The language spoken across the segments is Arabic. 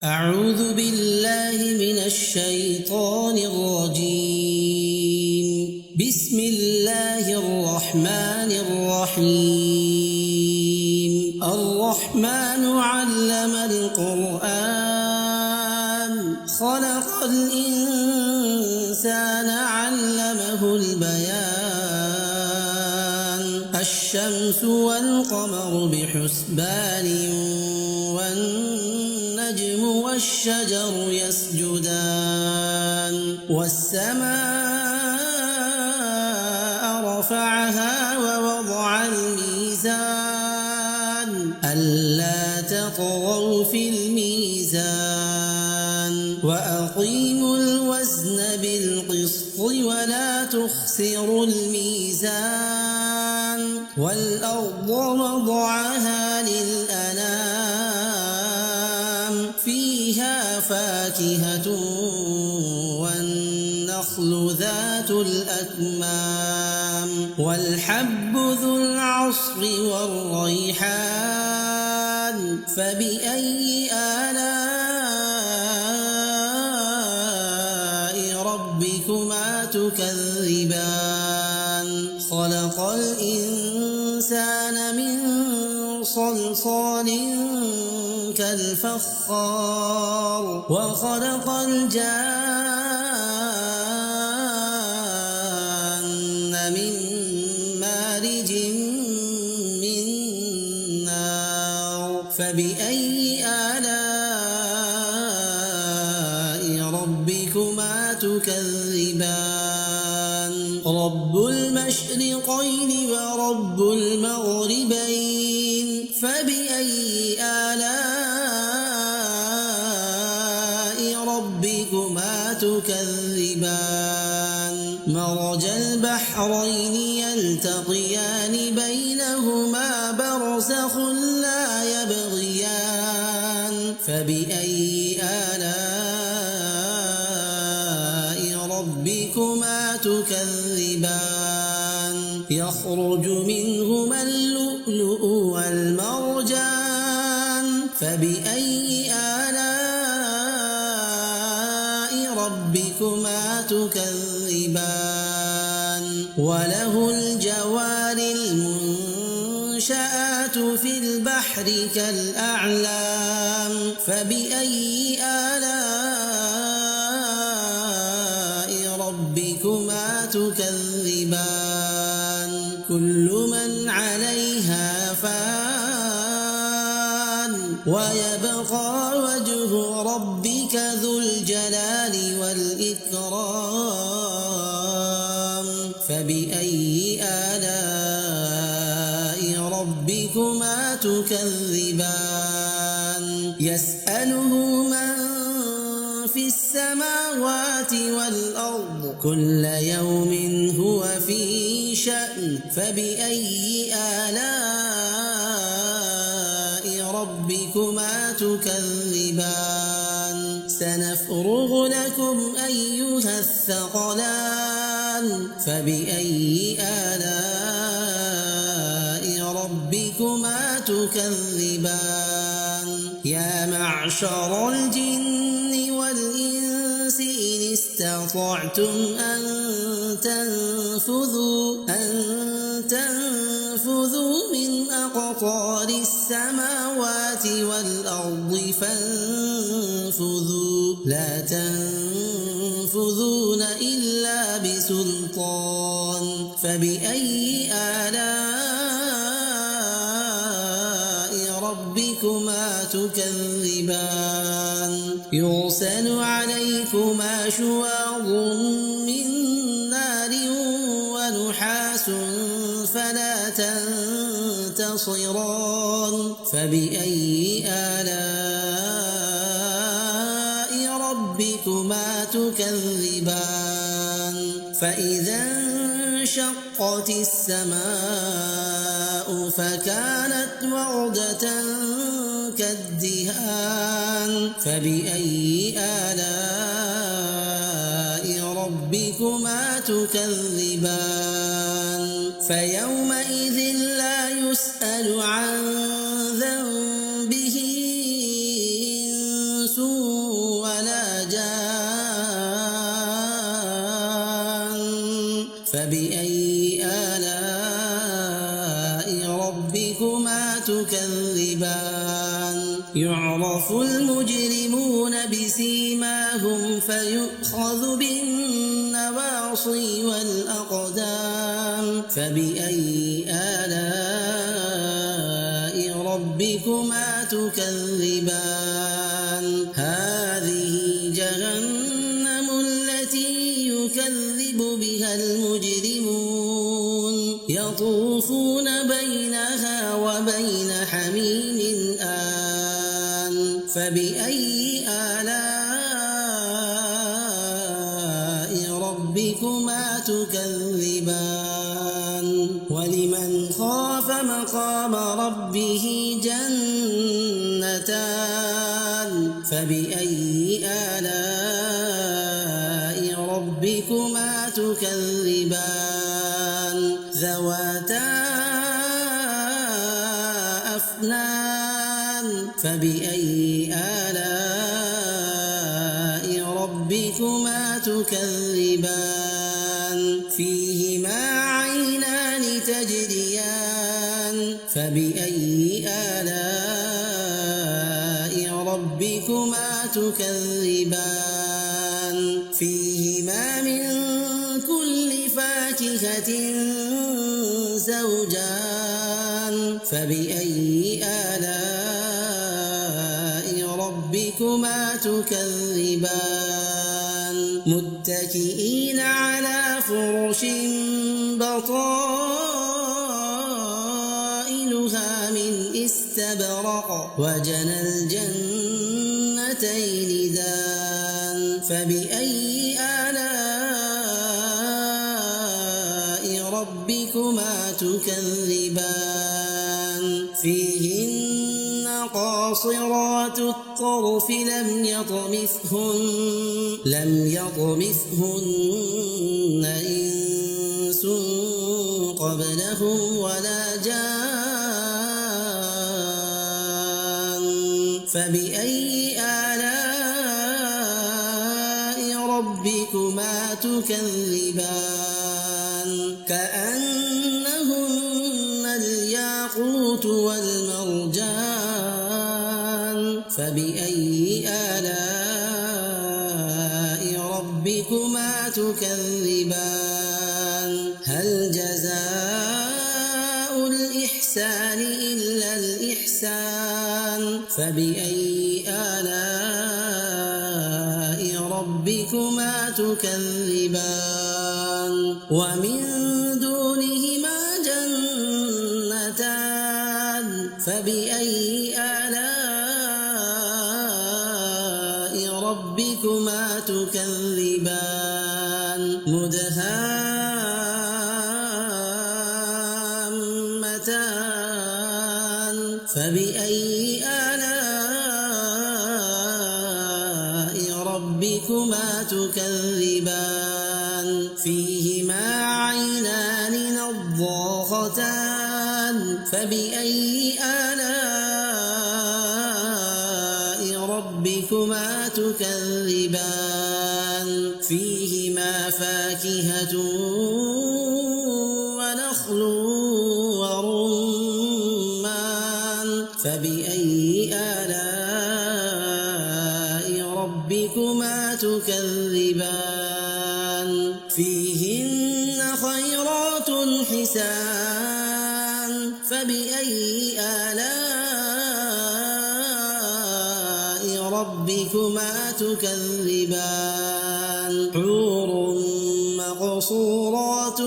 أعوذ بالله من الشيطان الرجيم. بسم الله الرحمن الرحيم. الرحمن علم القرآن خلق الإنسان علمه البيان. الشمس والقمر بحسبان والنجم والشجر يسجدان. والسماء رفعها ووضع الميزان ألا تطغوا في الميزان وأقيموا الوزن بالقسط ولا تخسروا الميزان. والأرض وضعها للأنام فيها فاكهة والنخل ذات الأكمام والحب ذو العصف والريحان. فبأي آلاء ربكما تكذبان؟ خلق الإنسان من صلصال كالفخار وخلق الجان من مارج من نار. فبأي آلاء ربكما تكذبان؟ رب المشرقين ورب المغربين. فبأي آلاء ربكما تكذبان؟ مرج البحرين يلتقيان بينهما برزخ لا يبغيان. فبأي آلاء ربكما تكذبان؟ يخرج منهما اللؤلؤ والمرجان. فبأي آلاء ربكما تكذبان؟ وله الجوار المنشآت في البحر كالأعلام. فبأي آلاء ربكما تكذبان؟ كل من عليها فان ويبقى وجه ربك ذو الجلال والإكرام. فبأي آلاء ربكما تكذبان؟ يسأله من في السماوات والأرض كل يوم هو في شأن. فبأي آلاء ربكما تكذبان؟ سنفرغ لكم أيها الثقلان. فبأي آلاء ربكما تكذبان؟ يا معشر الجن والإنس إن استطعتم أن تنفذوا من أقطار السماوات والأرض فانفذوا لا تنفذون إلا بسلطان. فبأي آلاء ربكما تكذبان؟ يرسل عليكما شواظ من نار ونحاس فلا تنتصران. فبأي آلاء ربكما تكذبان؟ فإذا انشقت السماء فكانت وردة كالدهان. فبأي آلاء ربكما تكذبان؟ فيومئذ لا يسأل عن ذنبه إنس جان فبأي آلاء ربكما تكذبان يعرف المجرمون بسيماهم فيؤخذ بالنواصي والأقدام فبأي آلاء ربكما تكذبان هذه جهنم التي يكذب بها المجرمون يطوفون بينها وبين حميم آن فبأي آلاء ربكما تكذبان ولمن خاف مقام ربه جنتان فبأي آلاء ربكما تكذبان ذواتا أفنان فبأي آلاء ربكما تكذبان فيهما عينان تجريان فبأي آلاء ربكما تكذبان فيهما من كل فاكهة زوجان فبأي آلاء ربكما تكذبان متكئين على فرش بطائنها من استبرق وجنى الجنتين دان فبأي آلاء ربكما تكذبان فيهن قاصرات الطرف لم يطمثهن إنس قبلهم ولا جان فبأي آلاء ربكما تكذبان كأنهن الياقوت والمرجان فبأي آلاء ربكما تكذبان هل جزاء الإحسان إلا الإحسان فبأي آلاء ربكما تكذبان ومن دونهما جنتان فبأي آلاء ربكما تكذبان مدهامتان فبأي آلاء ربكما تكذبان فيهما عينان نضاختان فبأي آلاء ربكما تكذبان فيهما فاكهة ونخل ورمان فبأي آلاء ربكما تكذبان فيهن خيرات حسان فبأي آلاء ربكما تكذبان حور مقصورات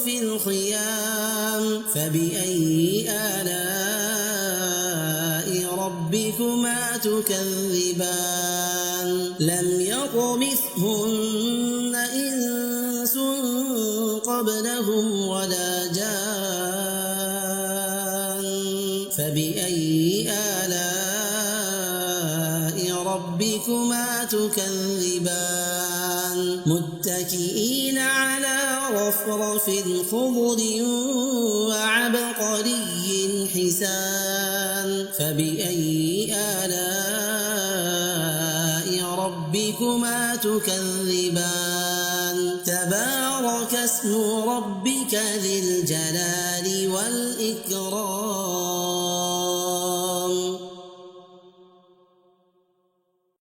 في الخيام فبأي آلاء ربكما تكذبان لم يطمثهن إنس قبلهم ولا جان فبأي آلاء ربكما تكذبان متكئين على رفرف خضر وعبقري حسان فبأي آلاء ربكما ربكما تكذبان تبارك اسم ربك ذي الجلال والإكرام